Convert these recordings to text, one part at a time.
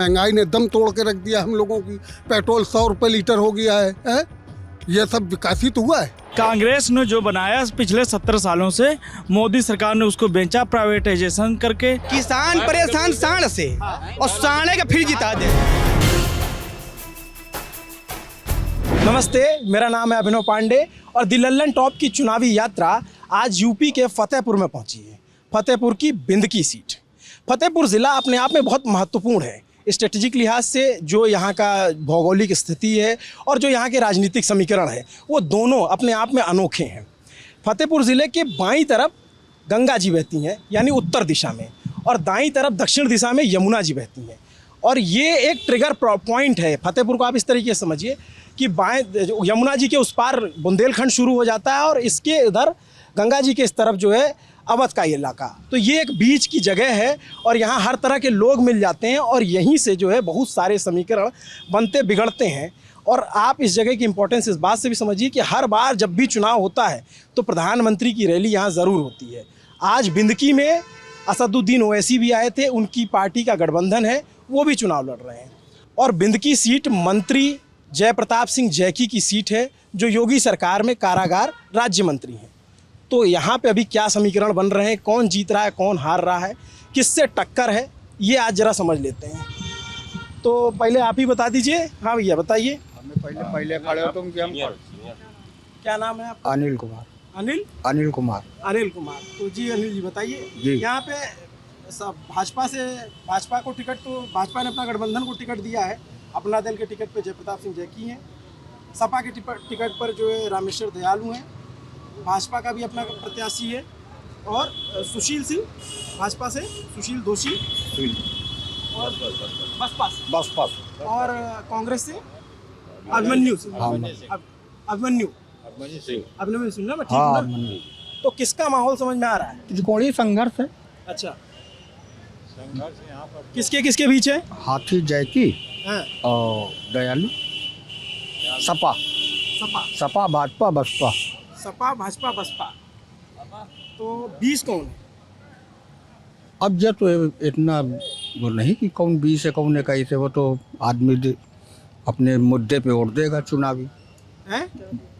महंगाई ने दम तोड़ के रख दिया हम लोगों की। पेट्रोल 100 रुपये लीटर हो गया है? ये सब विकास ही तो हुआ है। कांग्रेस ने जो बनाया पिछले 70 सालों से, मोदी सरकार ने उसको बेचा प्राइवेटाइजेशन करके। किसान परेशान सांड से, और सांडे का फिर जिता दे। नमस्ते, मेरा नाम है अभिनव पांडे और द लल्लन टॉप की चुनावी यात्रा आज यूपी के फतेहपुर में पहुंची है। फतेहपुर की बिंदकी सीट। फतेहपुर ज़िला अपने आप में बहुत महत्वपूर्ण है स्ट्रेटेजिक लिहाज से। जो यहाँ का भौगोलिक स्थिति है और जो यहाँ के राजनीतिक समीकरण है, वो दोनों अपने आप में अनोखे हैं। फतेहपुर ज़िले के बाईं तरफ गंगा जी बहती हैं, यानी उत्तर दिशा में, और दाईं तरफ दक्षिण दिशा में यमुना जी बहती हैं। और ये एक ट्रिगर पॉइंट है फतेहपुर को। आप इस तरीके से समझिए कि बाएं यमुना जी के उस पार बुंदेलखंड शुरू हो जाता है और इसके इधर गंगा जी के इस तरफ जो है अवध का इलाका। तो ये एक बीच की जगह है और यहाँ हर तरह के लोग मिल जाते हैं और यहीं से जो है बहुत सारे समीकरण बनते बिगड़ते हैं। और आप इस जगह की इम्पोर्टेंस इस बात से भी समझिए कि हर बार जब भी चुनाव होता है तो प्रधानमंत्री की रैली यहाँ ज़रूर होती है। आज बिंदकी में असदुद्दीन ओवैसी भी आए थे, उनकी पार्टी का गठबंधन है, वो भी चुनाव लड़ रहे हैं। और बिंदकी सीट मंत्री जयप्रताप सिंह जैकी की सीट है, जो योगी सरकार में कारागार राज्य मंत्री हैं। तो यहाँ पे अभी क्या समीकरण बन रहे हैं, कौन जीत रहा है, कौन हार रहा है, किससे टक्कर है, ये आज ज़रा समझ लेते हैं। तो पहले आप ही बता दीजिए। हाँ भैया बताइए। हमें पहले खड़े हो तुम, क्या नाम है आपका? अनिल कुमार। अनिल कुमार। तो जी अनिल जी बताइए, यहाँ पे सब भाजपा को टिकट, तो भाजपा ने अपना गठबंधन को टिकट दिया है। अपना दल के टिकट पे जयप्रताप सिंह जैकी हैं। सपा के टिकट पर जो है रामेश्वर दयालु हैं। भाजपा का भी अपना प्रत्याशी है और सुशील सिंह, भाजपा से सुशील दोषी, और बसपा और कांग्रेस से अभिमन्यु सिंह ना, ठीक है ना? तो किसका माहौल समझ में आ रहा है? त्रिकोणीय संघर्ष है। अच्छा, किसके बीच है? हाथी जैकी और दयालु। सपा भाजपा बसपा। सपा भाजपा बसपा। तो 20 कौन है? अब ये तो इतना वो नहीं कि कौन 20 है कौन 21 है, वो तो आदमी अपने मुद्दे पे वोट देगा चुनावी।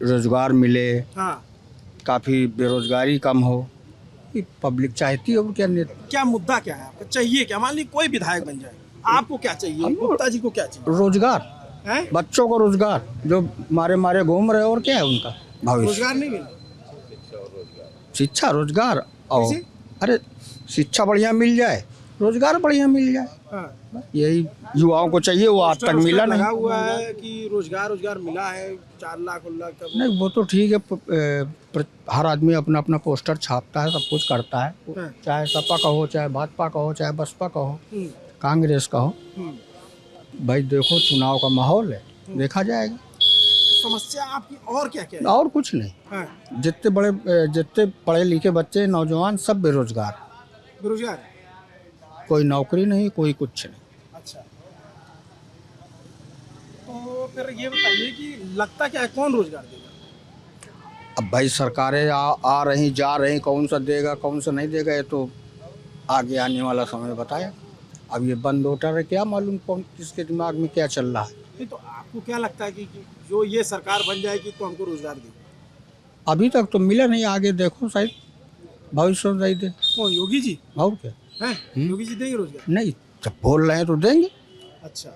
रोजगार मिले, हाँ, काफ़ी बेरोजगारी कम हो, पब्लिक चाहती है। और क्या मुद्दा क्या है आपका? चाहिए क्या? मान ली कोई विधायक बन जाए, आपको क्या चाहिए? गुप्ता जी को क्या चाहिए? रोजगार, बच्चों को रोजगार, जो मारे घूम रहे, और क्या है उनका भविष्य? रोजगार नहीं मिला, शिक्षा रोजगार, और अरे शिक्षा बढ़िया मिल जाए, रोजगार बढ़िया मिल जाए। हाँ। यही युवाओं को चाहिए, वो आज तक मिला नहीं। लगा हुआ है कि रोजगार मिला है 4 लाख का। नहीं, वो तो ठीक है, हर आदमी अपना अपना पोस्टर छापता है, सब कुछ करता है। हाँ। चाहे सपा का हो, चाहे भाजपा का हो, चाहे बसपा का हो, कांग्रेस का हो। भाई देखो, चुनाव का माहौल है, देखा जाएगा। समस्या आपकी और क्या क्या है? और कुछ नहीं। हाँ। जितने पढ़े लिखे बच्चे, नौजवान, सब बेरोजगार। कोई नौकरी नहीं, कोई कुछ नहीं। अच्छा, तो फिर ये बताइए कि लगता क्या है, कौन रोजगार देगा? अब भाई सरकारें आ रही जा रही, कौन सा देगा कौन सा नहीं देगा, ये तो आगे आने वाला समय बताया। अब ये बंद होता है, क्या मालूम कौन किसके दिमाग में क्या चल रहा है। नहीं, तो आपको क्या लगता है कि जो ये सरकार बन जाएगी तो हमको रोजगार देगी? अभी तक तो मिला नहीं, आगे देखो शायद भविष्य में दे। कौन, योगी जी? और क्या हैं? योगी जी देंगे रोजगार? नहीं, जब बोल रहे हैं तो देंगे। अच्छा,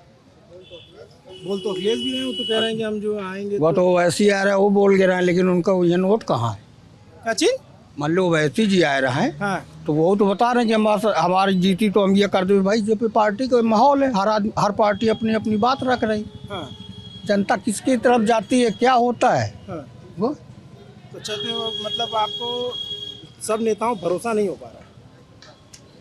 बोल तो अखिलेश भी रहे हैं, वो तो कह रहे हैं कि हम जो आएंगे वो तो वैसे ही आ रहा है, वो बोल के रहे हैं, लेकिन उनका ये नोट कहाँ है? क्या चीज? मान लो वैसे जी आ रहा है। हाँ। तो वो तो बता रहे हैं कि हमारी जीती तो हम ये कर दे। भाई जो पार्टी का माहौल है, हर पार्टी अपनी अपनी बात रख रही। हाँ। जनता किसकी तरफ जाती है, क्या होता है? हाँ। वो तो चलते हो, मतलब आपको सब नेताओं भरोसा नहीं हो पा रहा?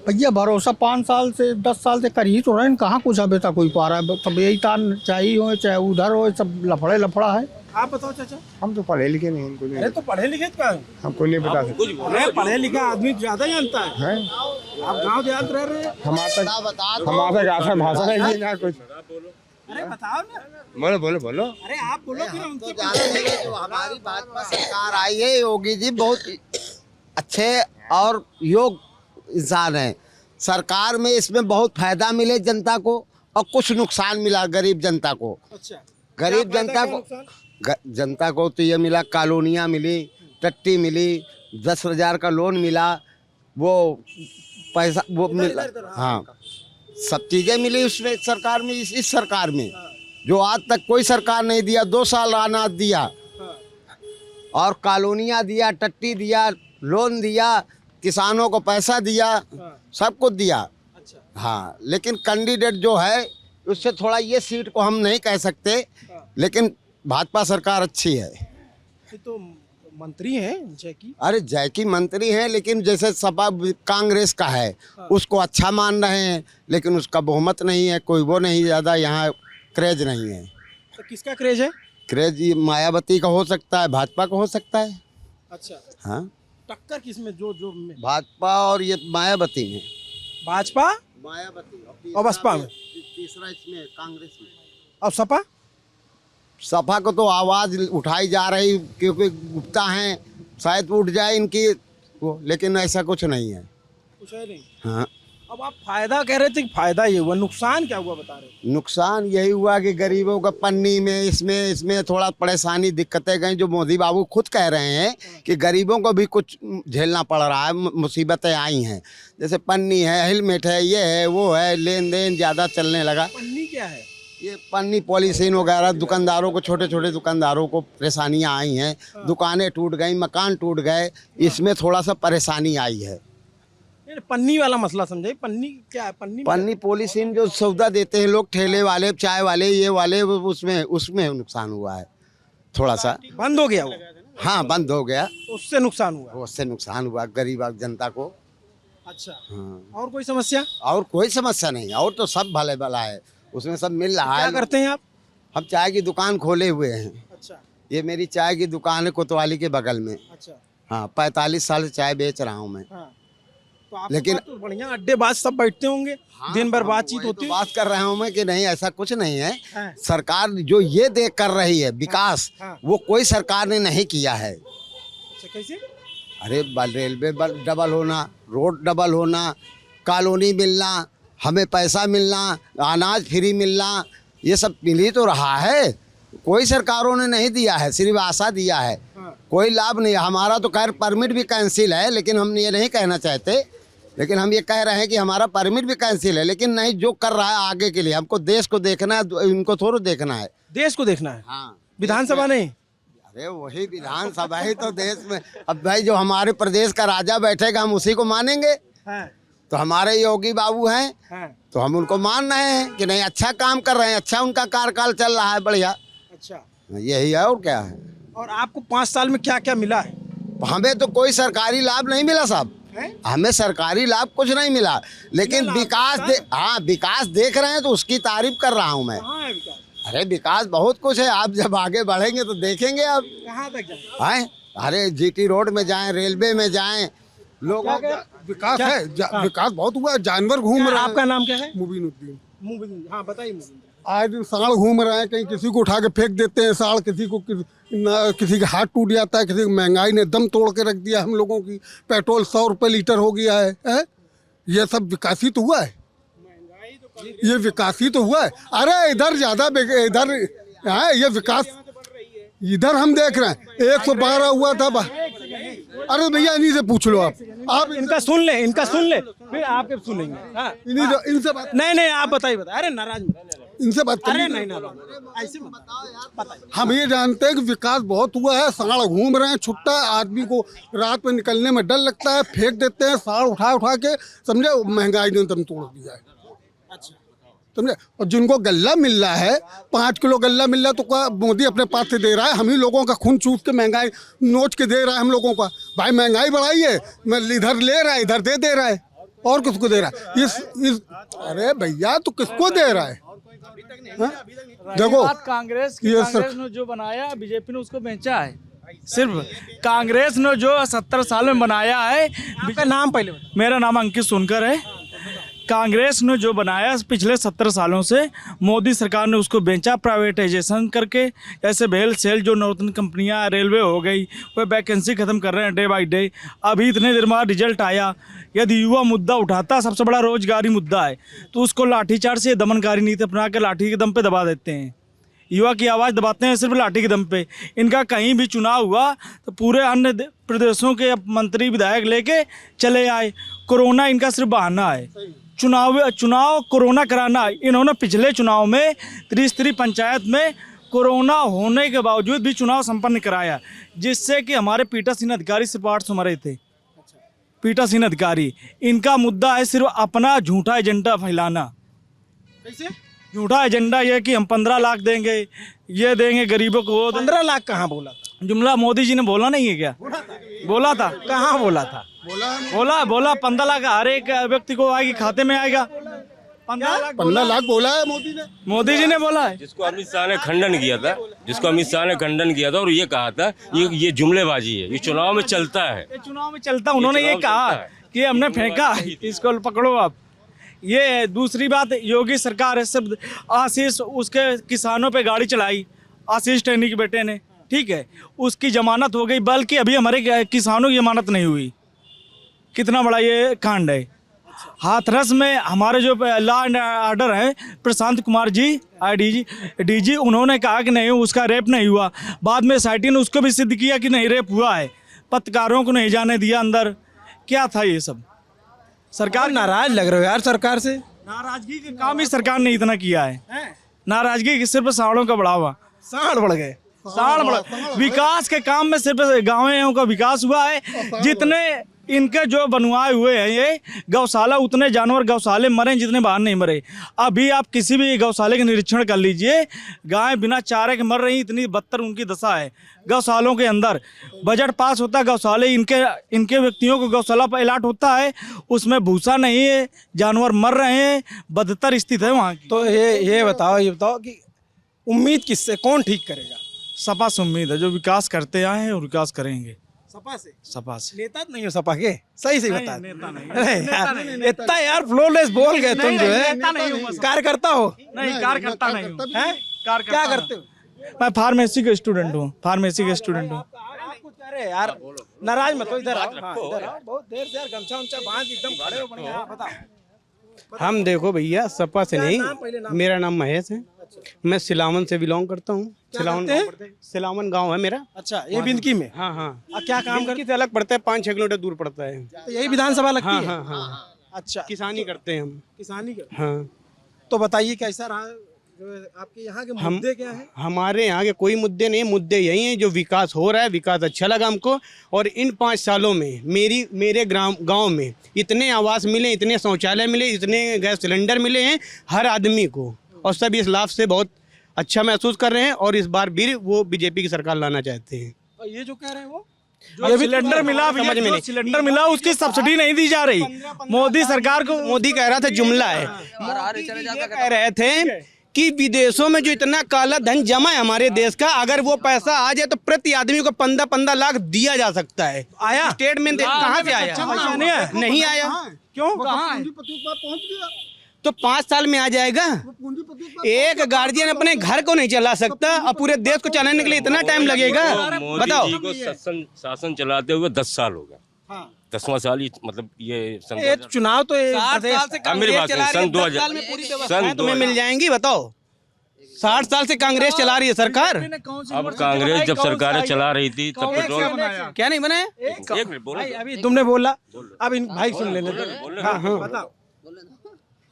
भैया भरोसा 5 साल से 10 साल से कर ही तो रहे हैं, कहाँ कुछ अभी तक कोई पा रहा है। सब यही तान, चाहे हो चाहे उधर हो, सब लफड़ा है। आप बताओ चाचा। हम तो पढ़े लिखे नहीं, हमको नहीं। अरे तो पढ़े लिखे का हमको नहीं पता। अरे पढ़े लिखा आदमी ज्यादा जानता है। आप गाँव देहात रह रहे हैं, हमारा भाषा नहीं ना कुछ। अरे बताओ ना। बोलो। अरे आप बोलो फिर उनसे। जो हमारी भाजपा सरकार आई है, योगी जी बहुत अच्छे और योग्य इंसान हैं। सरकार में इसमें बहुत फायदा मिले जनता को, और कुछ नुकसान मिला गरीब जनता को। अच्छा, गरीब क्या जनता फायदा, को क्या नुकसान? जनता को तो ये मिला, कॉलोनियाँ मिली, टट्टी मिली, 10,000 का लोन मिला, वो पैसा वो मिला, हाँ सब चीज़ें मिली उसमें सरकार में, इस सरकार में जो आज तक कोई सरकार नहीं दिया। 2 साल अनाज दिया और कॉलोनियाँ दिया, टट्टी दिया, लोन दिया, किसानों को पैसा दिया, सब कुछ दिया। अच्छा, हाँ, लेकिन कैंडिडेट जो है उससे थोड़ा ये सीट को हम नहीं कह सकते, लेकिन भाजपा सरकार अच्छी है। ये तो मंत्री हैं जय की। अरे जय की मंत्री है, लेकिन जैसे सपा कांग्रेस का है उसको अच्छा मान रहे हैं, लेकिन उसका बहुमत नहीं है, कोई वो नहीं, ज़्यादा यहाँ क्रेज नहीं है। तो किसका क्रेज है? क्रेज ये मायावती का हो सकता है, भाजपा का हो सकता है। अच्छा, हाँ, टक्कर किसमें? जो जो में? भाजपा और ये मायावती में, भाजपा मायावती और बसपा में, तीसरा इसमें कांग्रेस में। और सपा? सपा को तो आवाज़ उठाई जा रही क्योंकि गुप्ता हैं, शायद उठ जाए इनकी वो, लेकिन ऐसा कुछ नहीं है। कुछ है नहीं। हाँ, अब आप फायदा कह रहे थे कि फायदा ये हुआ, नुकसान क्या हुआ बता रहे थे? नुकसान यही हुआ कि गरीबों का पन्नी में इसमें थोड़ा परेशानी, दिक्कतें गई, जो मोदी बाबू खुद कह रहे हैं कि गरीबों को भी कुछ झेलना पड़ रहा है, मुसीबतें आई हैं। जैसे पन्नी है, हेलमेट है, ये है, वो है, लेन देन ज़्यादा चलने लगा। पन्नी क्या है? ये पन्नी पॉलीथीन वगैरह दुकानदारों को, छोटे छोटे दुकानदारों को परेशानियाँ आई हैं, दुकानें टूट गई, मकान टूट गए, इसमें थोड़ा सा परेशानी आई है। ये पन्नी वाला मसला समझाइए, पन्नी क्या है? पन्नी पॉलीथीन जो सौदा देते हैं लोग, ठेले वाले, चाय वाले, ये वाले, उसमें नुकसान हुआ है थोड़ा सा। बंद हो गया वो? हाँ, बंद हो गया, तो उससे नुकसान हुआ। उससे नुकसान हुआ गरीब जनता को। अच्छा, हाँ, और कोई समस्या? और कोई समस्या नहीं, और तो सब भले भला है, उसमें सब मिल रहा क्या है। करते हैं आप? हम चाय की दुकान खोले हुए हैं। अच्छा, ये मेरी चाय की दुकान है कोतवाली के बगल में। अच्छा, हाँ, 45 साल से चाय बेच रहा हूँ मैं। हाँ। तो लेकिन तो बढ़िया अड्डेबाज सब बैठते होंगे, दिन भर बातचीत वही होती तो है। बात कर रहा हूँ मैं कि नहीं, ऐसा कुछ नहीं है। हाँ। सरकार जो ये देख कर रही है विकास, हाँ। वो कोई सरकार ने नहीं किया है। अच्छा, कैसे? अरे रेलवे डबल होना, रोड डबल होना, कॉलोनी मिलना, हमें पैसा मिलना, अनाज फ्री मिलना, ये सब मिल ही तो रहा है। कोई सरकारों ने नहीं दिया है, सिर्फ आशा दिया है, कोई लाभ नहीं। हमारा तो खैर परमिट भी कैंसिल है, लेकिन हम ये नहीं कहना चाहते, लेकिन हम ये कह रहे हैं कि हमारा परमिट भी कैंसिल है, लेकिन नहीं, जो कर रहा है आगे के लिए, हमको देश को देखना है, इनको थोड़ा देखना है। देश को देखना है? हाँ, विधानसभा नहीं? अरे वही विधानसभा ही तो देश में। अब भाई जो हमारे प्रदेश का राजा बैठेगा हम उसी को मानेंगे। हाँ, तो हमारे योगी बाबू हैं, हाँ। तो हम उनको मान रहे हैं कि नहीं, अच्छा काम कर रहे हैं, अच्छा उनका कार्यकाल चल रहा है, बढ़िया। अच्छा, यही है, और क्या है। और आपको 5 साल में क्या क्या मिला है? हमें तो कोई सरकारी लाभ नहीं मिला साहब, हमें सरकारी लाभ कुछ नहीं मिला, लेकिन हाँ, विकास देख रहे हैं तो उसकी तारीफ कर रहा हूँ मैं। कहाँ है विकास? अरे विकास बहुत कुछ है, आप जब आगे बढ़ेंगे तो देखेंगे आप। कहाँ तक जाए? हैं, अरे जीटी रोड में जाएं, रेलवे में जाएं, लोगों विकास है, विकास बहुत हुआ है, जानवर घूम रहे हैं। आपका नाम क्या है? मुबीनुद्दीन। मुबीन। हाँ, बताइए मुबीन। आज दिन साढ़ घूम रहे हैं, कहीं किसी को उठा के फेंक देते हैं साढ़, किसी का हाथ टूट जाता है, किसी की महंगाई ने दम तोड़ के रख दिया हम लोगों की। पेट्रोल 100 रुपये लीटर हो गया है? ये सब विकास ही तो हुआ है, ये विकास ही तो हुआ है। अरे इधर ज़्यादा, इधर है ये विकास, इधर हम देख रहे हैं 112 हुआ था। अरे भैया इन्हीं से पूछ लो आप इनका सुन ले, इनका सुन ले, फिर आपके सुनेंगे। हाँ। इनसे बात, नहीं, आप बताइए। अरे नाराज मत। इनसे बात अरे करिए। नहीं, ऐसे मत बताइए। हम ये जानते हैं कि विकास बहुत हुआ है, साढ़ घूम रहे हैं, छुट्टा आदमी को रात में निकलने में डर लगता है, फेंक देते हैं साढ़ उठा के, समझे, महंगाई ने दम तोड़ दिया है। अच्छा, समझे। और जिनको गल्ला मिल रहा है, 5 किलो गल्ला मिल रहा है, तो क्या मोदी अपने पास से दे रहा है? हम ही लोगों का खून चूस के महंगाई नोच के दे रहा है हम लोगों का। भाई महंगाई बढ़ाई है, मैं इधर ले रहा है, इधर दे रहा है, और किसको दे रहा है? इस अरे भैया तो किसको दे रहा है? देखो कांग्रेस ये कांग्रेस ने जो बनाया, बीजेपी ने उसको बेचा है। सिर्फ कांग्रेस ने जो 70 साल में बनाया है। आपका नाम पहले बताओ। मेरा नाम अंकित सोनकर है। कांग्रेस ने जो बनाया पिछले 70 सालों से, मोदी सरकार ने उसको बेचा प्राइवेटाइजेशन करके। ऐसे बेल सेल जो नॉर्थन कंपनियां, रेलवे हो गई, वह वैकेंसी ख़त्म कर रहे हैं डे बाई डे। अभी इतने देर बाद रिजल्ट आया। यदि युवा मुद्दा उठाता, सबसे बड़ा रोजगारी मुद्दा है, तो उसको लाठीचार्ज से दमनकारी नीति अपना के लाठी के दम पे दबा देते हैं। युवा की आवाज़ दबाते हैं सिर्फ लाठी के दम पे। इनका कहीं भी चुनाव हुआ तो पूरे अन्य प्रदेशों के मंत्री विधायक लेके चले आए। कोरोना इनका सिर्फ बहाना है। चुनाव कोरोना कराना। इन्होंने पिछले चुनाव में त्रिस्तरीय पंचायत में कोरोना होने के बावजूद भी चुनाव संपन्न कराया, जिससे कि हमारे पीठासीन अधिकारी सिर्फ 800 मरे थे। पीठासीन अधिकारी, इनका मुद्दा है सिर्फ अपना झूठा एजेंडा फैलाना। कैसे झूठा एजेंडा ये कि हम 15 लाख देंगे, ये देंगे गरीबों को। 15 लाख कहाँ बोला था? जुमला मोदी जी ने बोला नहीं है क्या? बोला था। कहाँ बोला था? बोला 15 लाख हर एक व्यक्ति को आएगी, खाते में आएगा। 15 लाख बोला है मोदी ने जी ने बोला है। जिसको अमित शाह ने खंडन किया था और ये कहा था ये जुमलेबाजी है, ये चुनाव में चलता है। ये चुनाव में चलता, उन्होंने ये कहा कि हमने फेंका, इसको पकड़ो आप। ये दूसरी बात, योगी सरकार है, सिर्फ आशीष उसके किसानों पे गाड़ी चलाई, आशीष टैनी के बेटे ने, ठीक है, उसकी जमानत हो गई, बल्कि अभी हमारे किसानों की जमानत नहीं हुई। कितना बड़ा ये कांड है। हाथरस में हमारे जो लॉ एंड ऑर्डर है प्रशांत कुमार जी डीजी, उन्होंने कहा कि नहीं उसका रेप नहीं हुआ। बाद में SIT ने उसको भी सिद्ध किया कि नहीं रेप हुआ है। पत्रकारों को नहीं जाने दिया अंदर। क्या था ये सब? सरकार नाराज लग रहे हो यार सरकार से। नाराजगी के काम ही सरकार ने इतना किया है। नाराजगी की सिर्फ साड़ों का बढ़ावा। साड़ बढ़ गए। विकास के काम में सिर्फ गाँवों का विकास हुआ है। जितने इनके जो बनवाए हुए हैं ये गौशाला, उतने जानवर गौशाले मरे जितने बाहर नहीं मरे। अभी आप किसी भी गौशाले का निरीक्षण कर लीजिए, गाय बिना चारे के मर रही, इतनी बदतर उनकी दशा है गौशालों के अंदर। बजट पास होता है, गौशाले इनके व्यक्तियों को गौशाला पर अलॉट होता है, उसमें भूसा नहीं है, जानवर मर रहे हैं, बदतर स्थिति है वहाँ की। तो ये बताओ कि उम्मीद किससे, कौन ठीक करेगा? सपा से उम्मीद है, जो विकास करते आए हैं और विकास करेंगे। सपा से नेता तो नहीं हो सपा के? सही बता। नेता नहीं। अरे इतना यार फ्लोलेस बोल गए तुम जो है। कार्यकर्ता हो? नहीं, कार्यकर्ता नहीं हूँ। क्या करते हो? मैं फार्मेसी का स्टूडेंट हूँ। अरे यार नाराज मत हो, इधर आओ। बहुत देर से यार गमछा उमछा बांध एकदम खड़े हो, बढ़िया बताओ। हम देखो भैया सपा से नहीं, मेरा नाम महेश है, मैं सिलावन से बिलोंग करता हूँ। सिलावन गांव है मेरा। अच्छा, ये बिंदकी में? हाँ। क्या काम करते? से अलग पड़ता है, 5-6 किलोमीटर दूर पड़ता है। तो यही विधानसभा लगती है? हाँ। अच्छा, किसानी करते हैं हम। किसानी करते? हाँ। तो बताइए कैसा रहा, आपके यहाँ के मुद्दे क्या है? हमारे यहाँ के कोई मुद्दे नहीं, मुद्दे यही हैं जो विकास हो रहा है। विकास अच्छा लगा हमको, और इन 5 सालों में मेरे गांव में इतने आवास मिले, इतने शौचालय मिले, इतने गैस सिलेंडर मिले हैं हर आदमी को, और सब इस लाभ से बहुत अच्छा महसूस कर रहे हैं। और इस बार भी वो बीजेपी की सरकार लाना चाहते हैं। और ये जो कह रहे हैं वो जो सिलेंडर मिला, समझ में नहीं, सिलेंडर मिला उसकी सब्सिडी नहीं दी जा रही। मोदी सरकार को, मोदी कह रहा था जुमला है, ये कह रहे थे कि विदेशों में जो इतना काला धन जमा है हमारे देश का, अगर वो पैसा आ जाए तो प्रति आदमी को 15-15 लाख दिया जा सकता है। आया स्टेटमेंट कहाँ से आया? नहीं आया। क्यों? तो 5 साल में आ जाएगा। एक गार्जियन अपने घर को नहीं चला सकता और पूरे देश को चलाने के लिए इतना टाइम लगेगा? बताओ। मोदी जी को शासन चलाते हुए 10 साल हो गया। 10वां साल ही, मतलब ये चुनाव तो 60 साल से कांग्रेस चला रही है, 10 साल में पूरी व्यवस्थाएं तुम्हें मिल जाएंगी। बताओ, 60 साल से कांग्रेस चला रही है सरकार। अब कांग्रेस जब सरकारें चला रही थी तब पेट्रोल क्या नहीं बनाया? एक मिनट बोलो। अभी तुमने बोला, अब इन भाई सुन लेने दो। हाँ, बताओ,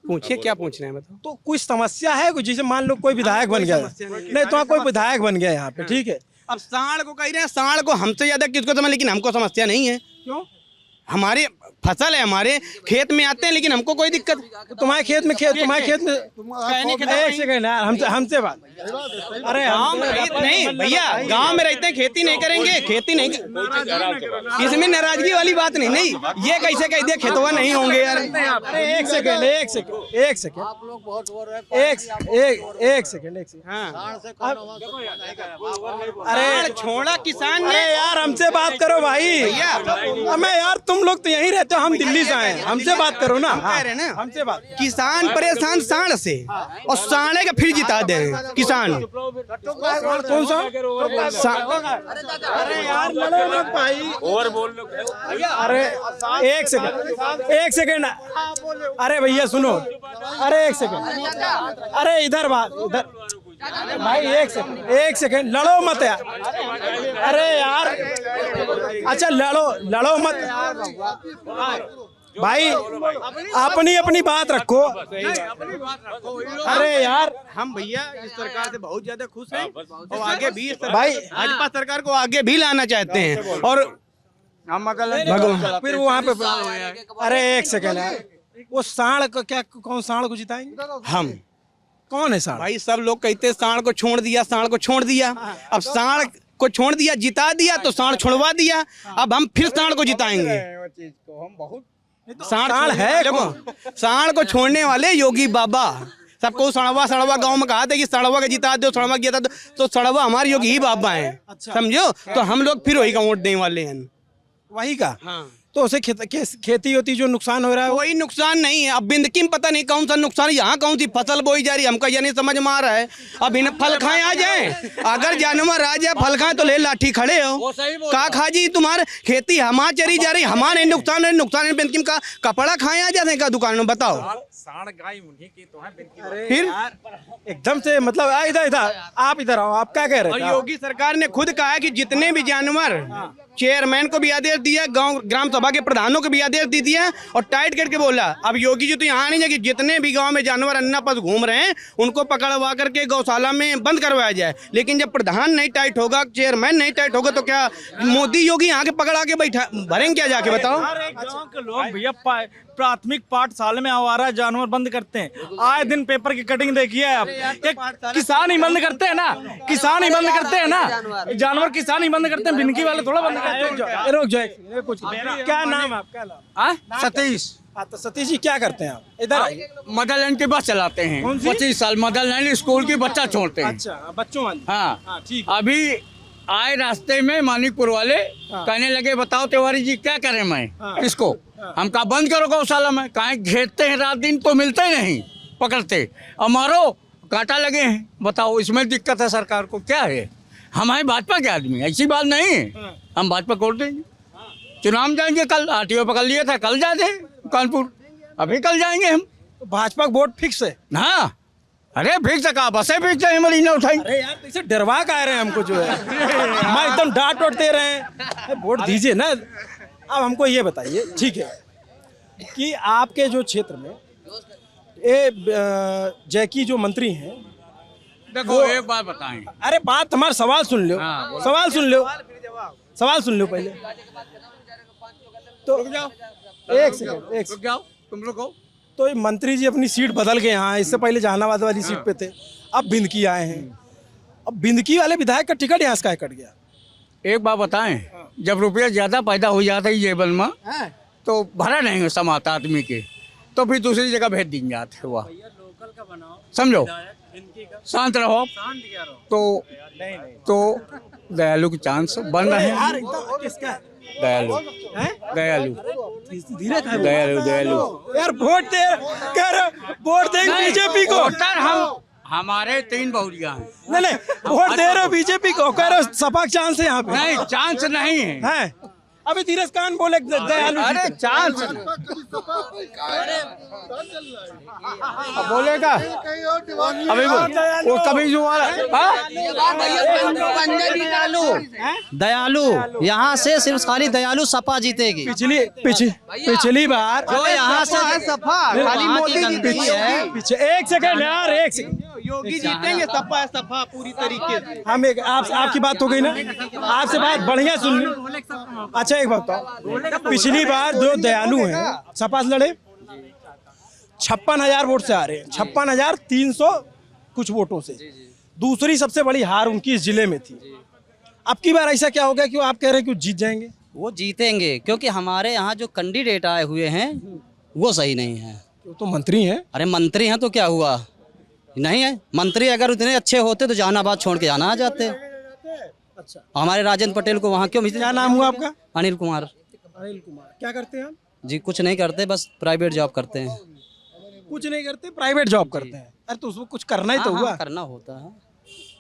पूछिए क्या पूछना है, बताओ। तो कुछ समस्या है कुछ? जैसे मान लो कोई विधायक बन गया, नहीं तो कोई विधायक बन गया यहाँ पे, ठीक है, अब सांड को कह रहे हैं, सांड को हमसे ज्यादा किसको समझ, लेकिन हमको समस्या नहीं है। क्यों? हमारे फसल है, हमारे खेत में आते हैं, लेकिन हमको कोई दिक्कत। तुम्हारे खेत में एक सेकंड यार, हमसे बात। अरे गाँव में नहीं भैया, गाँव में रहते हैं, खेती नहीं करेंगे, खेती नहीं, इसमें नाराजगी वाली बात नहीं। ये कैसे कह दिया खेतवा नहीं होंगे यार? एक सेकंड अरे छोड़ा किसान ने। यार हमसे बात करो भाई। मैं यार तुम तुम लोग तो यहीं रहते हो, हम दिल्ली से आए हैं, हमसे बात करो ना। हम कह रहे हैं ना। हमसे बात। किसान परेशान सांड से, और सांडे का फिर जिता दे किसान। कौन सा? अरे यार लड़ो मत भाई। और बोल लो। अरे एक सेकंड, अरे भैया सुनो, अरे एक सेकंड, अरे इधर बात, इधर भाई एक सेकंड, लड़ो मत यार। अरे यार, अच्छा लड़ो मत भाई, अपनी अपनी बात रखो। अरे यार, हम भैया इस सरकार से बहुत ज्यादा खुश हैं, और आगे भी भाई भाजपा सरकार को आगे भी लाना चाहते हैं। और भगवान फिर वहाँ पे, अरे एक सेकंड यार, वो सांड को क्या, कौन सांड को जिताएंगे? हम कौन है सांड? भाई सब लोग कहते हैं सांड को छोड़ दिया, सांड को छोड़ दिया। अब सांड को छोड़ दिया, जिता दिया, तो सांड छुड़वा दिया। अब हम फिर सांड को जिताएंगे। सांड है देखो, सांड को छोड़ने वाले योगी बाबा। सबको सड़वा गांव में कहा था कि सड़वा का जिता दो, सड़वा किया था, तो सड़वा हमारे योगी ही बाबा हैं। समझो, तो हम लोग फिर वही का वोट देने वाले हैं। वही का। हाँ। तो उसे खेती होती जो नुकसान हो रहा है, कोई नुकसान नहीं है। अब बिंदकी में पता नहीं कौन सा नुकसान, यहाँ कौन सी फसल बोई जा रही है, हमका ये नहीं समझ में आ रहा है। अब इन फल खाए आ जाए, अगर जानवर आ जाए फल खाए तो ले लाठी खड़े हो। का खा जी तुम्हारे खेती हमार चरी जा रही, हमारे नुकसान है, नुकसान है। बिंदकी का कपड़ा खाए आ जाते का दुकान में, बताओ। फिर एकदम से मतलब इधर आप इधर आओ, आप क्या कह रहे और थे? योगी सरकार ने खुद कहा है कि जितने भी जानवर, चेयरमैन को भी आदेश दिया, गांव ग्राम सभा के प्रधानों को भी आदेश दे दिया, और टाइट करके बोला अब योगी जी तो यहाँ नहीं जाए कि जितने भी गांव में जानवर अन्ना पस घूम रहे हैं उनको पकड़वा करके गौशाला में बंद करवाया जाए। लेकिन जब प्रधान नहीं टाइट होगा, चेयरमैन नहीं टाइट होगा, तो क्या मोदी योगी यहाँ के पकड़ा के बैठा भरेंगे क्या जाके, बताओ। हर एक गांव के लोग भैया प्राथमिक पाठशाला में आवारा जानवर बंद करते हैं। आए दिन पेपर की कटिंग देखिए आप, किसान ही बंद करते हैं ना, किसान ही बंद करते हैं ना, जानवर किसान ही बंद करते हैं, बिनकी वाले थोड़ा बंद करते हैं। रुक जाए, कुछ क्या नाम है आपका? सतीश। तो सतीश जी क्या करते हैं आप? इधर आइए। मदरलैंड की बस चलाते हैं। 25 साल मदरलैंड स्कूल की बच्चा छोड़ते हैं। अच्छा, बच्चों वाली। हाँ ठीक। अभी आए रास्ते में मानिकपुर वाले कहने लगे बताओ तिवारी जी क्या करें मैं इसको, हम कहा बंद करो गौशाला में। कहा घेरते हैं रात दिन तो मिलते ही नहीं, पकड़ते और मारो, कांटा लगे हैं। बताओ इसमें दिक्कत है सरकार को, क्या है? हम हैं भाजपा के आदमी, ऐसी बात नहीं है। हम भाजपा को वोट देंगे, चुनाव में जाएंगे। कल आरटीओ पकड़ लिया था, कल जाते कानपुर, अभी कल जाएंगे हम। भाजपा का वोट फिक्स है? हाँ, अरे फिक्स है, कहा बसें फिक्स है, हमारी ना उठाई। अरे यार इसे डरवा का रहे हैं हमको जो है, मैं एकदम डांट वोट दे रहे हैं, वोट दीजिए ना। अब हमको ये बताइए, ठीक है, कि आपके जो क्षेत्र में ये जैकी जो मंत्री हैं, देखो एक बात बताएं। अरे बात हमारा सवाल सुन लो, सवाल सुन लो, सवाल सुन लो पहले तो। एक सेकंड, एक रुक जाओ तुम लोग को। तो ये मंत्री जी अपनी सीट बदल गए, यहाँ इससे पहले जहानाबाद वाली सीट पे थे, अब बिंदकी आए हैं। अब बिंदकी वाले विधायक का टिकट यहाँ से कट गया। एक बात बताएं, जब रुपया ज्यादा पैदा हो जाता है जेबन में तो भरा नहीं समाता आदमी के, तो फिर दूसरी जगह भेज देंगे आते हुआ। समझो, शांत रहो तो दयालु के चांस बन रहे हैं। दयालु दयालु दयालु दयालु यार वोट दे, कह रहे वोट देंगे बीजेपी को। वोटर हम, हमारे 3 बहुरिया हैं। नहीं वोट दे रहे हो बीजेपी को, कह रहे हो सपा चांस है यहाँ पे। नहीं, चांस नहीं है। हैं? अभी धीरज कान बोले दयालु, अरे चांस बोलेगा अभी वो कभी जो दयालु यहाँ से सिर्फ खाली दयालु सपा जीतेगी। पिछली बार जो यहाँ से सपा खाली मोदी जीतेगी है। पीछे एक सेकंड यार, एक सेकंड, योगी जीतेंगे, सपा सपा पूरी तरीके से। हम एक आपकी बात हो गई ना, आपसे बात बढ़िया सुन ली। अच्छा एक बात बताओ, पिछली बार जो दयालु हैं सपा से लड़े 56,000 वोट से आ रहे हैं, 56,300 कुछ वोटों से। दूसरी सबसे बड़ी हार उनकी इस जिले में थी। अब की बार ऐसा क्या हो गया कि आप कह रहे हैं कि वो जीत जाएंगे? वो जीतेंगे क्योंकि हमारे यहाँ जो कैंडिडेट आए हुए हैं वो सही नहीं है। वो तो मंत्री हैं। अरे मंत्री हैं तो क्या हुआ, नहीं है मंत्री। अगर उतने अच्छे होते तो जहानाबाद छोड़ के जाना आ जाते। अच्छा, हमारे राजेंद्र पटेल को वहाँ क्यों? क्या नाम हुआ आपका? अनिल कुमार। अनिल कुमार क्या करते हैं आप? जी कुछ नहीं करते, बस प्राइवेट जॉब करते हैं। कुछ नहीं करते, प्राइवेट जॉब करते हैं। अरे तो उसको कुछ करना ही तो हाँ, हुआ। हाँ, करना होता है।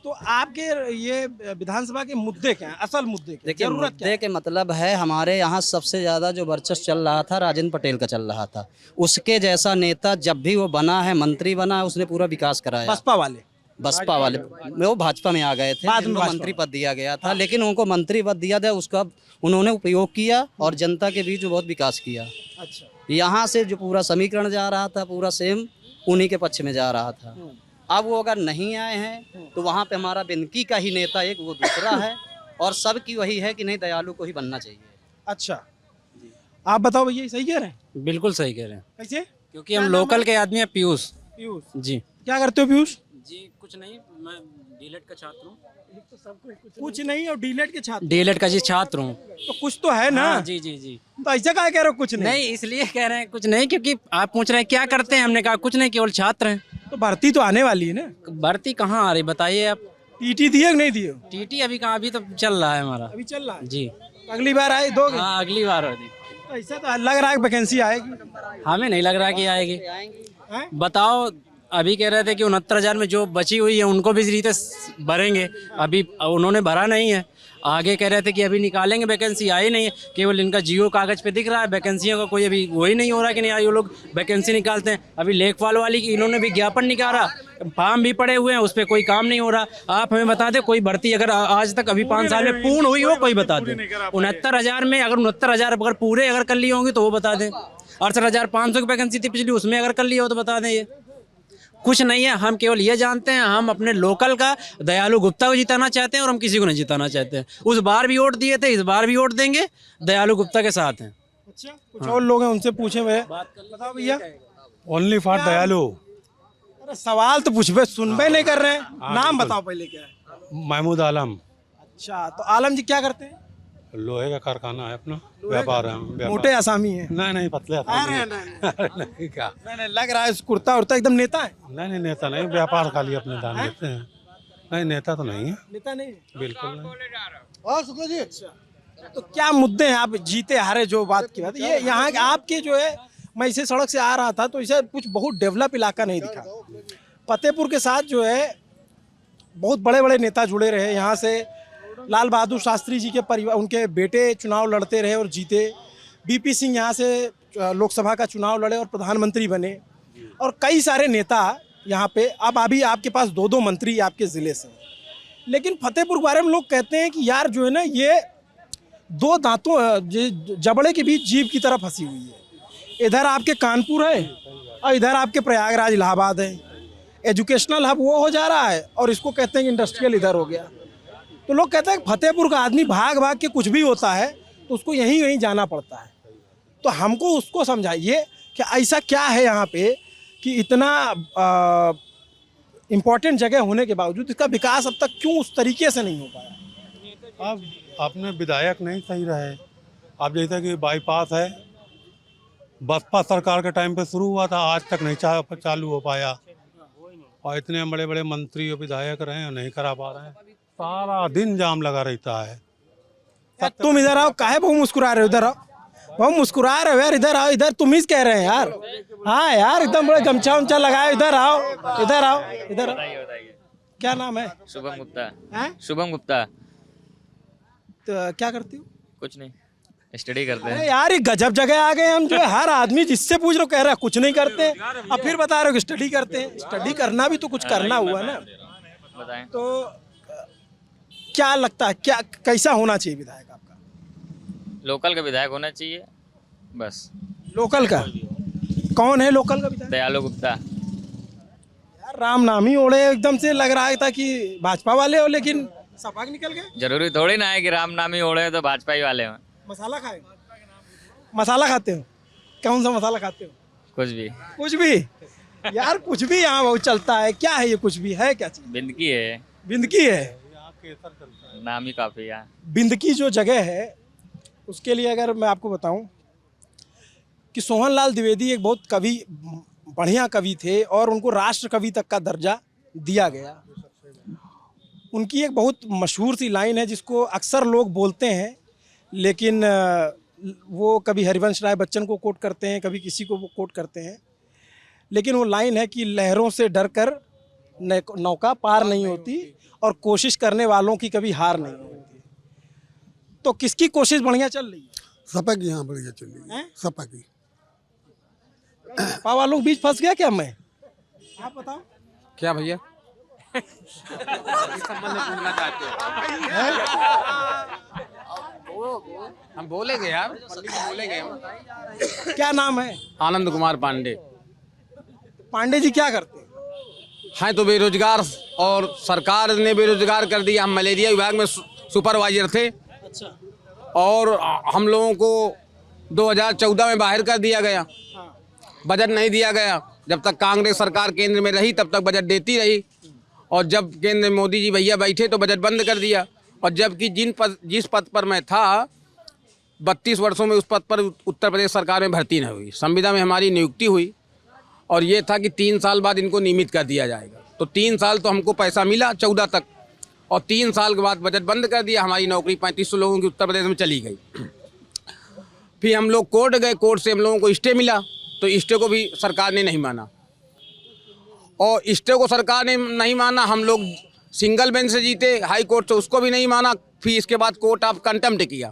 तो आपके ये विधानसभा के मुद्दे क्या हैं, असल मुद्दे क्या हैं? देखिए जरूरत क्या मुद्दे के मतलब है, हमारे यहाँ सबसे ज़्यादा जो वर्चस्व चल रहा था राजेंद्र पटेल का चल रहा था। उसके जैसा नेता जब भी वो बना है, मंत्री बना है, उसने पूरा विकास है? कराया। बसपा वाले बसपा वाले वो भाजपा में आ गए थे, बाद में उनको भाजपा मंत्री में। पद दिया गया था, लेकिन उनको मंत्री पद दिया था, उसका उन्होंने उपयोग किया और जनता के बीच बहुत विकास किया। अच्छा। यहाँ से जो पूरा समीकरण जा रहा था, पूरा सेम उन्हीं के पक्ष में जा रहा था। अब वो अगर नहीं आए हैं तो वहाँ पे हमारा बिनकी का ही नेता एक, वो दूसरा है, और सबकी वही है कि नहीं, दयालु को ही बनना चाहिए। अच्छा, आप बताओ भैया, सही कह रहे हैं? बिल्कुल सही कह रहे हैं, कैसे? क्योंकि हम लोकल के आदमी हैं। पीयूष पीयूष जी। क्या करते हो पीयूष? जी कुछ नहीं, मैं डीलेट का छात्र हूँ। कुछ नहीं, और डीलेट के छात्र डीलेट का जी छात्र हूँ। तो कुछ तो है ना? हाँ, जी जी जी। तो ऐसा क्या कह रहे हो कुछ नहीं? नहीं, इसलिए कह रहे हैं कुछ नहीं, क्योंकि आप पूछ रहे हैं क्या करते हैं, हमने कहा कुछ नहीं, केवल छात्र हैं। तो भर्ती तो आने वाली है ना? भर्ती कहाँ आ रही बताइए आप? टीटी दिए कि नहीं दिए? टीटी अभी कहाँ, अभी तो चल रहा है हमारा। अभी चल रहा है। जी अगली बार आए दोगे? हाँ, अगली बार होगी। तो ऐसा तो लग रहा है कि वैकेंसी आएगी। हमें नहीं लग रहा कि आएगी। हैं? बताओ, अभी कह रहे थे कि 69,000 में जो बची हुई है उनको भी रीते भरेंगे, अभी उन्होंने भरा नहीं है। आगे कह रहे थे कि अभी निकालेंगे, वैकेंसी आई नहीं है, केवल इनका जियो कागज़ पे दिख रहा है, वैकेंसियों का कोई अभी वही नहीं हो रहा कि नहीं आई, वो लोग वैकेंसी निकालते हैं। अभी लेखपाल वाली की इन्होंने विज्ञापन निकाला, फॉर्म भी पड़े हुए हैं, उस पर कोई काम नहीं हो रहा। आप हमें बता दें, कोई भर्ती अगर आज तक अभी 5 साल में पूर्ण हुई हो, कोई बता दें। 69,000 में अगर 69,000 अगर पूरे अगर कर लिए होंगे तो वो बता दें। 68,500 की वैकेंसी थी पिछली, उसमें अगर कर लिया हो तो बता दें। ये कुछ नहीं है, हम केवल ये जानते हैं, हम अपने लोकल का दयालु गुप्ता को जिताना चाहते हैं और हम किसी को नहीं जिताना चाहते हैं। उस बार भी वोट दिए थे, इस बार भी वोट देंगे, दयालु गुप्ता के साथ हैं। अच्छा, कुछ और लोग हैं, उनसे पूछे भैया। बताओ भैया। ओनली फॉर दयालु। अरे सवाल तो पूछबे, सुनबे नहीं कर रहे हैं। नाम बताओ पहले क्या है? महमूद आलम। अच्छा, तो आलम जी क्या करते हैं? लोहे का कारखाना है अपना, व्यापार है। मोटे आसामी है? नहीं पतले अरे नहीं नहीं, क्या, नहीं लग रहा है कुर्ता उर्ता एकदम नेता है। नहीं नेता नहीं, व्यापार खाली अपने दान देते हैं। नहीं, नेता तो नहीं है, नेता नहीं, बिल्कुल नहीं। और सुखो जी। अच्छा, तो क्या मुद्दे हैं? आप जीते हारे जो बात की बात, ये यहाँ आपके जो है, मैं इसे सड़क से आ रहा था तो इसे कुछ बहुत डेवलप इलाका नहीं दिखा। फतेहपुर के साथ जो है बहुत बड़े बड़े नेता जुड़े रहे। यहाँ से लाल बहादुर शास्त्री जी के परिवार, उनके बेटे चुनाव लड़ते रहे और जीते। बीपी सिंह यहाँ से लोकसभा का चुनाव लड़े और प्रधानमंत्री बने, और कई सारे नेता यहाँ पे। अब अभी आपके पास 2-2 मंत्री आपके ज़िले से। लेकिन फतेहपुर के बारे में लोग कहते हैं कि यार जो है ना, ये 2 दांतों जबड़े के बीच जीभ की तरह फंसी हुई है। इधर आपके कानपुर है और इधर आपके प्रयागराज इलाहाबाद है। एजुकेशनल हब वो हो जा रहा है और इसको कहते हैं कि इंडस्ट्रियल इधर हो गया। तो लोग कहते हैं कि फतेहपुर का आदमी भाग भाग के कुछ भी होता है तो उसको यहीं जाना पड़ता है। तो हमको उसको समझाइए कि ऐसा क्या है यहाँ पे कि इतना इम्पोर्टेंट जगह होने के बावजूद इसका विकास अब तक क्यों उस तरीके से नहीं हो पाया? अब अपने विधायक नहीं सही रहे। अब जैसे कि बाईपास है, बसपा सरकार के टाइम पे शुरू हुआ था, आज तक नहीं चालू हो पाया, और इतने बड़े बड़े मंत्री और विधायक रहे हैं, नहीं करा पा रहे हैं। सारा दिन जाम लगा रहता है। तुम इधर आओ, काहे बहुत मुस्कुरा रहे हो? इधर आओ, बहुत मुस्कुरा रहे हो यार, इधर आओ। इधर तुम ही कह रहे हैं यार। हाँ यार, एकदम बड़े गमछा उमछा लगाए। इधर आओ, इधर आओ, इधर आओ। क्या नाम है? शुभम गुप्ता। हैं? शुभम गुप्ता। तो क्या करते हो? कुछ नहीं, स्टडी करते अरे हैं। यार, ये गजब जगह आ गए हम, जो हर आदमी जिससे पूछ रहे हो कह रहा है कुछ नहीं करते, अब फिर बता रहे हो कि स्टडी करते हैं। स्टडी करना भी तो कुछ करना हुआ ना। बताएं। तो क्या लगता है, क्या कैसा होना चाहिए विधायक आपका? लोकल का विधायक होना चाहिए बस। लोकल का कौन है? लोकल का विधायक दयालु गुप्ता। यार राम नाम ही ओढ़े, एकदम से लग रहा था कि भाजपा वाले हो, लेकिन सपा के निकल गए। जरूरी थोड़ी ना है कि राम नाम ही ओढ़े तो भाजपा ही वाले हैं। मसाला खाए? मसाला खाते हो? कौन सा मसाला खाते हो? कुछ भी। कुछ भी यार, कुछ भी यहाँ बहुत चलता है। क्या है ये कुछ भी है? क्या चीज? बिंदकी है। बिंदकी है? नाम ही काफी है। बिंदकी जो जगह है उसके लिए अगर मैं आपको बताऊं कि सोहनलाल द्विवेदी एक बहुत कवि, बढ़िया कवि थे और उनको राष्ट्र कवि तक का दर्जा दिया गया। उनकी एक बहुत मशहूर सी लाइन है जिसको अक्सर लोग बोलते हैं, लेकिन वो कभी हरिवंश राय बच्चन को कोट करते हैं, कभी किसी को वो कोट करते हैं, लेकिन वो लाइन है कि लहरों से डरकर नौका पार नहीं होती और कोशिश करने वालों की कभी हार नहीं होती। तो किसकी कोशिश बढ़िया चल रही है? सपा की यहाँ बढ़िया चल रही है, सपा की। सपा वालों के बीच फंस गया क्या मैं? आप बताओ क्या भैया हम बोलेंगे यार, बोलेंगे हम। क्या नाम है? आनंद कुमार पांडे। पांडे जी क्या करते हैं? हैं तो बेरोजगार और सरकार ने बेरोजगार कर दिया। हम मलेरिया विभाग में सुपरवाइजर थे। अच्छा। और हम लोगों को 2014 में बाहर कर दिया गया। बजट नहीं दिया गया। जब तक कांग्रेस सरकार केंद्र में रही तब तक बजट देती रही, और जब केंद्र में मोदी जी भैया बैठे तो बजट बंद कर दिया। और जबकि जिस पद पर मैं था 32 वर्षों में उस पद पर उत्तर प्रदेश सरकार में भर्ती नहीं हुई। संविदा में हमारी नियुक्ति हुई और ये था कि 3 साल बाद इनको नियमित कर दिया जाएगा। तो 3 साल तो हमको पैसा मिला 14 तक, और 3 साल के बाद बजट बंद कर दिया। हमारी नौकरी 3500 लोगों की उत्तर प्रदेश में चली गई। फिर हम लोग कोर्ट गए, कोर्ट से हम लोगों को स्टे मिला, तो स्टे को भी सरकार ने नहीं माना। और स्टे को सरकार ने नहीं माना, हम लोग सिंगल बेंच से जीते, हाई कोर्ट से उसको भी नहीं माना। फिर इसके बाद कोर्ट ऑफ कंटेम्प्ट किया,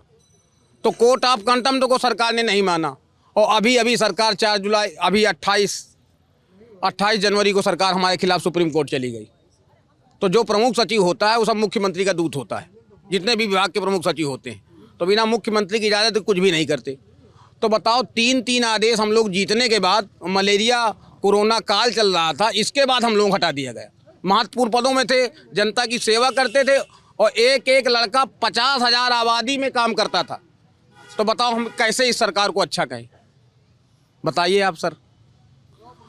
तो कोर्ट ऑफ कंटेम्प्ट को सरकार ने नहीं माना। और अभी सरकार 4 जुलाई, अभी 28 जनवरी को सरकार हमारे खिलाफ सुप्रीम कोर्ट चली गई। तो जो प्रमुख सचिव होता है वो सब मुख्यमंत्री का दूत होता है, जितने भी विभाग के प्रमुख सचिव होते हैं, तो बिना मुख्यमंत्री की इजाज़त तो कुछ भी नहीं करते। तो बताओ 3 आदेश हम लोग जीतने के बाद, मलेरिया कोरोना काल चल रहा था, इसके बाद हम लोग हटा दिया गया। महत्वपूर्ण पदों में थे, जनता की सेवा करते थे, और एक लड़का 50,000 आबादी में काम करता था। तो बताओ हम कैसे इस सरकार को अच्छा कहें? बताइए आप सर।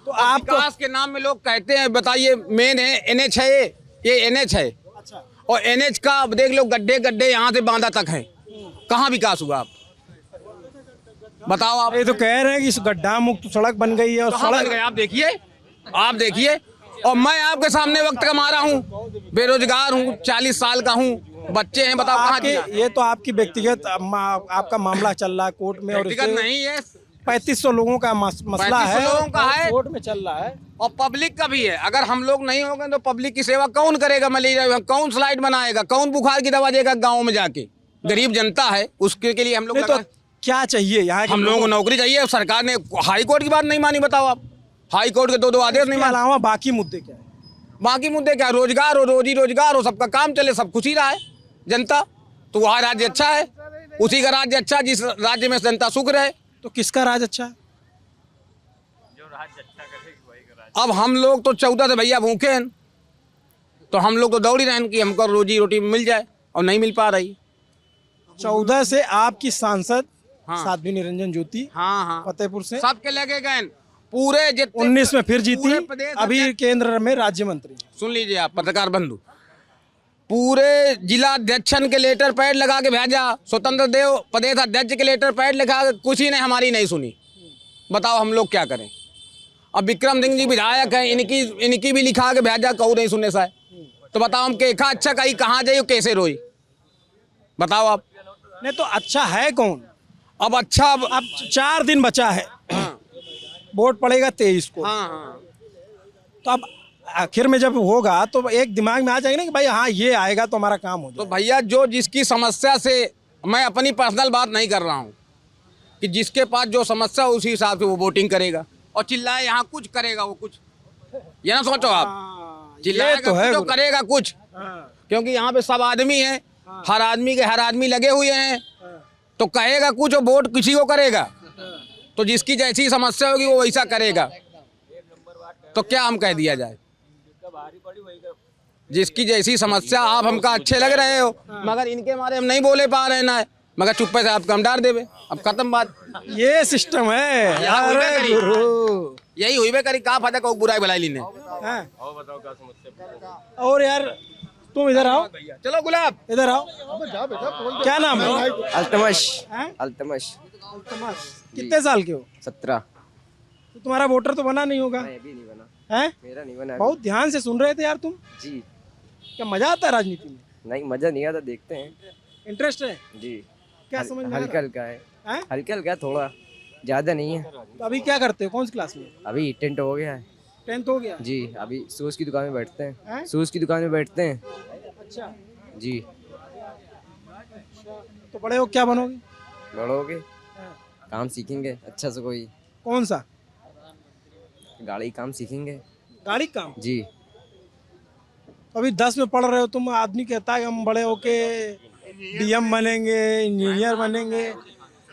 तो आप विकास के नाम में लोग कहते हैं, बताइए मेन है NH है, ये NH है। अच्छा। और NH का देख लो, गड्ढे यहाँ से बांदा तक है, कहाँ विकास हुआ? आप बताओ। आप ये तो कह रहे हैं कि इस गड्ढा मुक्त सड़क बन गई है, और सड़क गए, आप देखिए। और मैं आपके सामने वक्त कमा रहा हूँ, बेरोजगार हूँ, 40 साल का हूँ, बच्चे हैं, बताओ कहाँ जिला? ये तो आपकी व्यक्तिगत आपका मामला चल रहा है कोर्ट में, और व्यक्तिगत नहीं है, 3500 लोगों का मसला है, लोगों का है, कोर्ट में चल रहा है, और पब्लिक का भी है। अगर हम लोग नहीं होंगे तो पब्लिक की सेवा कौन करेगा? मलेरिया कौन स्लाइड बनाएगा? कौन बुखार की दवा देगा गाँव में जाके? गरीब जनता है, उसके लिए हम लोग। तो क्या चाहिए यहाँ? हम लोगों को नौकरी चाहिए। सरकार ने हाई कोर्ट की बात नहीं मानी, बताओ आप। हाई कोर्ट के 2 आदेश नहीं माने। अलावा बाकी मुद्दे क्या है? बाकी मुद्दे क्या? रोजगार हो, रोजी-रोजगार हो, सबका काम चले, सब खुशी रहा है जनता। तो वहाँ राज्य अच्छा है, उसी का राज्य अच्छा, जिस राज्य में जनता सुख रहे। तो किसका राज अच्छा है? अब हम लोग तो 14 से भैया भूखे हैं, तो हम लोग तो दौड़ ही रहे हैं कि हमको रोजी रोटी मिल जाए, और नहीं मिल पा रही। 14 से आपकी सांसद साध्वी निरंजन ज्योति फतेहपुर से सबके लगे गए पूरे। 19 में फिर जीती, अभी केंद्र में राज्य मंत्री। सुन लीजिए आप पत्रकार बंधु, पूरे जिला अध्यक्षन के लेटर पैड लगा के भेजा, स्वतंत्र देव प्रदेश अध्यक्ष के लेटर पैड लिखा, कुछ ही ने हमारी नहीं सुनी। बताओ हम लोग क्या करें? अब विक्रम सिंह जी विधायक हैं, इनकी भी लिखा के भेजा, कहूँ नहीं सुनने सा। तो बताओ हम के अच्छा कहीं कहाँ जाइए, कैसे रोई? बताओ आप। नहीं तो अच्छा है कौन? अब अच्छा, अब 4 दिन बचा है, वोट पड़ेगा 23 को। तो अब आखिर में जब होगा तो एक दिमाग में आ जाएगा ना कि भाई हाँ ये आएगा तो हमारा काम हो जाएगा। तो भैया जो जिसकी समस्या से, मैं अपनी पर्सनल बात नहीं कर रहा हूँ, कि जिसके पास जो समस्या हो उसी हिसाब से वो वोटिंग करेगा, और चिल्लाए यहाँ कुछ करेगा वो कुछ, ये ना सोचो आप। चिल्लाएगा तो है, जो करेगा कुछ, क्योंकि यहाँ पे सब आदमी है, हर आदमी लगे हुए हैं, तो कहेगा कुछ और वोट किसी को करेगा। तो जिसकी जैसी समस्या होगी वो वैसा करेगा। तो क्या हम कह दिया जाए? जिसकी जैसी समस्या, आप हमका अच्छे लग रहे हो, मगर इनके मारे हम नहीं बोले पा रहे ना, मगर चुप्पे से आपको हम डाल देवे, अब खत्म बात। ये सिस्टम है यार, गुरु यही हुई बे करी, कहा फायदा को बुराई भलाई लीने। और यार तुम इधर आओ, चलो गुलाब इधर आओ। क्या नाम है? अल्तमश। कितने साल के हो? 17। तो तुम्हारा वोटर तो बना नहीं होगा? अभी नहीं बना है? मेरा नहीं बना। बहुत ध्यान से सुन रहे थे यार तुम जी। क्या मजा आता है राजनीति में? नहीं मजा नहीं आता, देखते हैं। इंटरेस्ट है जी। क्या समझ में आ हल्का रहा हल्का है, है? हल्का हल्का थोड़ा, ज़्यादा नहीं है। तो अभी क्या करते हो, कौन सी क्लास में? अभी 10th हो गया है 10th हो गया। जी। अभी शूज़ की दुकान में बैठते हैं? हैं, शूज़ की दुकान में बैठते हैं अच्छा, जी। तो बड़े हो क्या बनोगे? बढ़ोगे, काम सीखेंगे अच्छा से, कोई कौन सा? गाड़ी काम सीखेंगे गाड़ी काम। जी। तो अभी 10 में पढ़ रहे हो तुम, आदमी कहता है हम बड़े होके डीएम बनेंगे, इंजीनियर बनेंगे,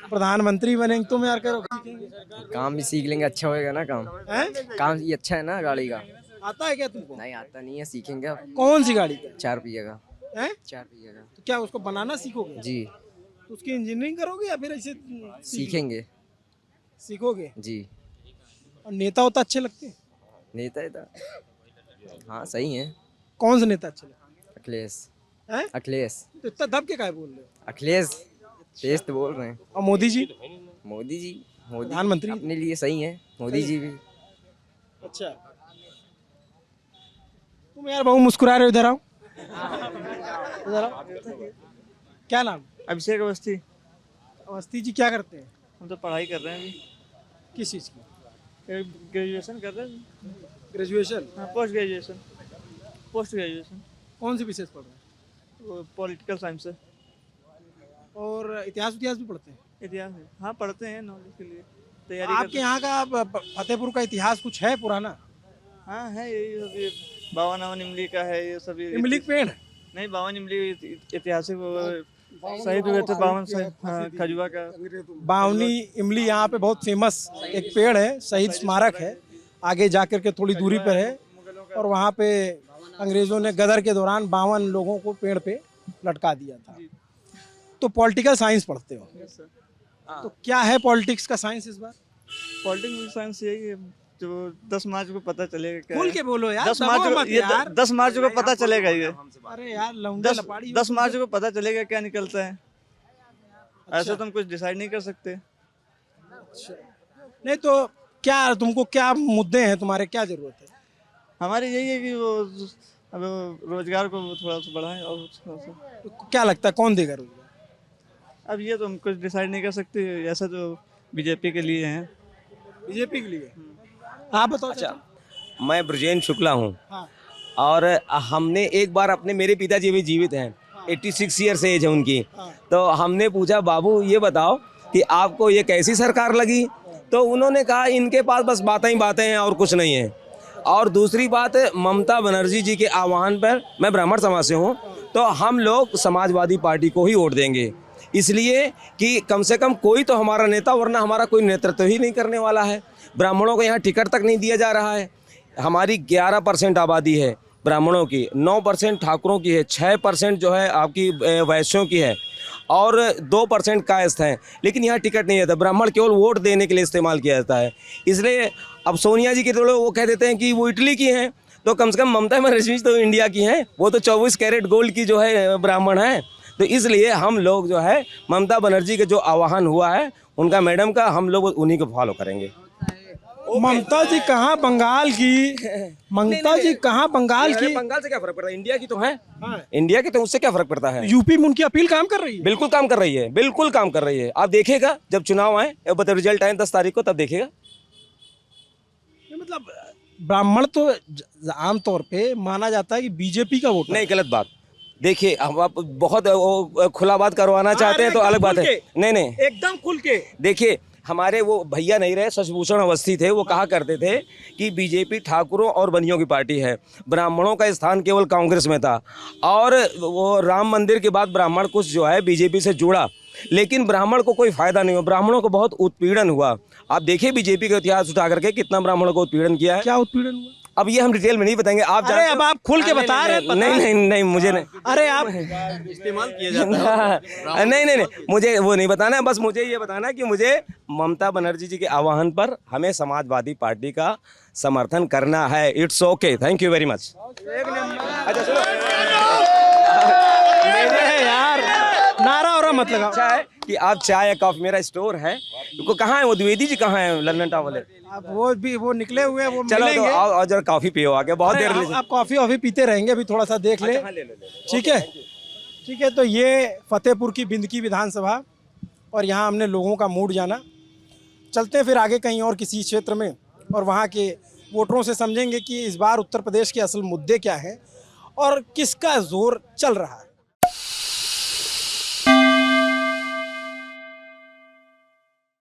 प्रधानमंत्री बनेंगे, तुम यार करो सीखेंगे। काम भी सीख लेंगे, अच्छा होएगा ना काम। हैं? काम ये अच्छा है ना गाड़ी का। आता है क्या तुमको? नहीं आता नहीं है, सीखेंगे अब। कौन सी गाड़ी का? 4 पहिया का। हैं? 4 पहिया का तो क्या उसको बनाना सीखोगे? जी। तो उसकी इंजीनियरिंग करोगे या फिर ऐसे सीखेंगे सीखोगे? जी। और नेता होता अच्छे लगते हैं? नेता है हाँ सही है। कौन से नेता अच्छे लगते हैं? अखिलेश। हैं? अखिलेश। तो इतना दब के काहे बोल रहे हो? अखिलेश तेज तो बोल रहे हैं। और मोदी जी? मोदी जी, मोदी प्रधानमंत्री अपने लिए सही है, मोदी जी भी। अच्छा, तुम यार बहुत मुस्कुरा रहे हो, इधर आओ, इधर आओ। क्या नाम? अभिषेक अवस्थी। अवस्थी जी क्या करते हैं? हम तो पढ़ाई कर रहे हैं अभी, किस चीज़ की? ग्रेजुएशन कर रहे हैं। ग्रेजुएशन? हाँ, पोस्ट ग्रेजुएशन। पोस्ट ग्रेजुएशन कौन सी विशेष पढ़ रहे हैं? पॉलिटिकल साइंस से। और इतिहास भी पढ़ते हैं? इतिहास है, हाँ पढ़ते हैं नॉलेज के लिए, तैयारी आपके यहाँ का फतेहपुर का इतिहास कुछ है पुराना? हाँ है, यही सब ये बावन अवन इमली का है, ये सब इमली के पेड़? नहीं, बावन इमली ऐतिहासिक शहीद हुए थे, बावन खजुआ का। बावनी इमली यहाँ पे बहुत फेमस एक पेड़ है, शहीद स्मारक है, आगे जाकर के थोड़ी दूरी पर है, और वहाँ पे अंग्रेजों ने गदर के दौरान 52 लोगों को पेड़ पे लटका दिया था। तो पॉलिटिकल साइंस पढ़ते हो, तो क्या है पॉलिटिक्स का साइंस इस बार? पॉलिटिकल साइंस यही है, जो 10 मार्च को पता चलेगा। क्या खुल के बोलो यार, 10 मार्च को, ये 10 मार्च को पता चलेगा ये। अरे यार लौंडा लपाड़ी। 10 मार्च को पता चलेगा क्या निकलता है। ऐसा तो हम कुछ डिसाइड नहीं कर सकते। नहीं तो क्या तुमको क्या मुद्दे हैं, तुम्हारे क्या जरूरत है? हमारी यही है कि वो अब रोजगार को थोड़ा सा बढ़ाएं, और थोड़ा सा। तो क्या लगता है कौन देगा रोजगार? अब ये तो हम कुछ डिसाइड नहीं कर सकते, ऐसा तो बीजेपी के लिए है। बीजेपी के लिए? आप बताओ। अच्छा, मैं ब्रजेन शुक्ला हूँ। हाँ। और हमने एक बार अपने, मेरे पिताजी भी जीवित हैं, 86 ईयर्स एज है उनकी, तो हमने पूछा बाबू ये बताओ कि आपको ये कैसी सरकार लगी, तो उन्होंने कहा इनके पास बस बातें ही बातें हैं और कुछ नहीं है। और दूसरी बात, ममता बनर्जी जी के आह्वान पर, मैं ब्राह्मण समाज से हूँ, तो हम लोग समाजवादी पार्टी को ही वोट देंगे, इसलिए कि कम से कम कोई तो हमारा नेता, वरना हमारा कोई नेतृत्व ही नहीं करने वाला है। ब्राह्मणों को यहाँ टिकट तक नहीं दिया जा रहा है। हमारी 11% आबादी है ब्राह्मणों की, 9% ठाकुरों की है, 6% जो है आपकी वैश्यों की है, और 2% कायस्थ हैं, लेकिन यहाँ टिकट नहीं रहता। ब्राह्मण केवल वोट देने के लिए इस्तेमाल किया जाता है। इसलिए अब सोनिया जी के तो लोग वो कह देते हैं कि वो इटली की हैं, तो कम से कम ममता बनर्जी तो इंडिया की हैं, वो तो 24 कैरेट गोल्ड की जो है ब्राह्मण है। तो इसलिए हम लोग जो है ममता बनर्जी के जो आह्वान हुआ है उनका, मैडम का, हम लोग उन्हीं को फॉलो करेंगे। ममता जी कहाँ बंगाल की? ममता जी कहाँ बंगाल की? बंगाल से क्या फर्क पड़ता है, इंडिया की तो है। हाँ। इंडिया की तो उससे क्या फर्क पड़ता है। यूपी में उनकी अपील काम कर रही है? बिल्कुल काम कर रही है, बिल्कुल काम कर रही है। आप देखिएगा जब चुनाव आए, रिजल्ट आए 10 तारीख को, तब देखिएगा। मतलब ब्राह्मण तो आमतौर पे माना जाता है कि बीजेपी का वोट नहीं, गलत बात। देखिए, हम आप बहुत खुला बात करवाना चाहते हैं तो अलग बात है। नहीं, एकदम खुल के देखिए, हमारे वो भैया नहीं रहे, शशिभूषण अवस्थी थे, वो कहा करते थे कि बीजेपी ठाकुरों और बनियों की पार्टी है, ब्राह्मणों का स्थान केवल कांग्रेस में था। और वो राम मंदिर के बाद ब्राह्मण कुछ जो है बीजेपी से जुड़ा, लेकिन ब्राह्मण को कोई फायदा नहीं हुआ, ब्राह्मणों को बहुत उत्पीड़न हुआ। आप देखिए बीजेपी का इतिहास उठा करके कितना ब्राह्मणों को उत्पीड़न किया है। क्या उत्पीड़न हुआ? अब ये हम डिटेल में नहीं बताएंगे, आप अरे अब आप खुल के बता रहे हैं। नहीं, मुझे नहीं। अरे आप इस्तेमाल किया जाता है। नहीं, मुझे वो नहीं बताना है, बस मुझे ये बताना है कि मुझे ममता बनर्जी जी के आह्वान पर हमें समाजवादी पार्टी का समर्थन करना है। It's okay, thank you very much. अच्छा सुनो, यार नारा और मत लगाओ। अच्छा है कि आप चाय या कॉफी, मेरा स्टोर है, तो कहाँ है वो द्विवेदी जी, कहाँ है लंदन टावर वाले? अब वो निकले हुए हैं, वो चलो तो मिलेंगे। आओ जरा कॉफी पियो आके, बहुत देर आप कॉफी पीते रहेंगे, अभी थोड़ा सा देख ले। ठीक है, ठीक है। तो ये फतेहपुर की बिंदकी विधानसभा और यहाँ हमने लोगों का मूड जाना। चलते हैं फिर आगे कहीं और किसी क्षेत्र में और वहाँ के वोटरों से समझेंगे कि इस बार उत्तर प्रदेश के असल मुद्दे क्या हैं और किसका जोर चल रहा है।